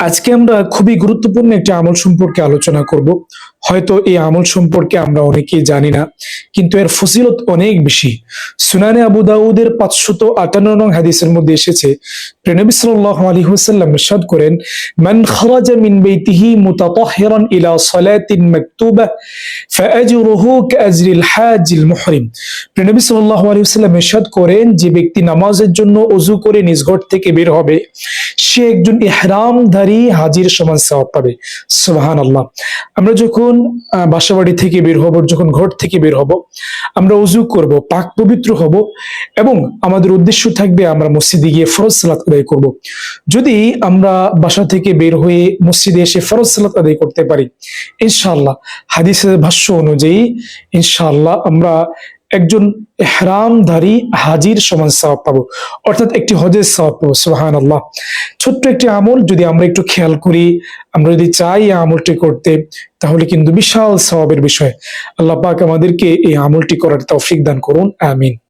আজকে আমরা খুবই গুরুত্বপূর্ণ একটি আমল সম্পর্কে আলোচনা করব। হয়তো এই আমল সম্পর্কে আমরা অনেকেই জানি না, কিন্তু এর ফজিলত অনেক বেশি। সুনানে আবু দাউদের 558 নং হাদিসের মধ্যে এসেছে, নবী সাল্লাল্লাহু আলাইহি ওয়াসাল্লাম ইরশাদ করেন, মান খারাজা মিন বাইতিহি মুতাতাহহিরান ইলা সালাতিন মাকতুবা ফাআজরুহু কাআজরিল হাজিল মুহরিম। নবী সাল্লাল্লাহু আলাইহি ওয়াসাল্লাম ইরশাদ করেন, যে ব্যক্তি নামাজের জন্য ওযু করে নিজ ঘর থেকে বের হবে, সে একজন ইহরামধারী হাজির সমান সওয়াব পাবে। সুবহানাল্লাহ। আমরা যখন বাসাবাড়ি থেকে বের হব, যখন ঘর থেকে বের হব, আমরা ওযু করব, পাক পবিত্র হব এবং আমাদের উদ্দেশ্য থাকবে আমরা মসজিদে গিয়ে ফরজ সালাত আদায় করব। যদি আমরা বাসা থেকে বের হয়ে মসজিদে এসে ফরজ সালাত আদায় করতে পারি, ইনশাআল্লাহ হাদিসের ভাষ্য অনুযায়ী ইনশাআল্লাহ আমরা একজন ইহরামধারী হাজির সমান সওয়াব পাবো, অর্থাৎ একটি হজের সওয়াব পাবো। সুবহানাল্লাহ। ছোট্ট একটি আমল যদি আমরা একটু খেয়াল করি, আমরা যদি চাই এই আমলটি করতে, তাহলে কিন্তু বিশাল সওয়াবের বিষয়। আল্লাহ পাক আমাদেরকে এই আমলটি করার তৌফিক দান করুন, আমিন।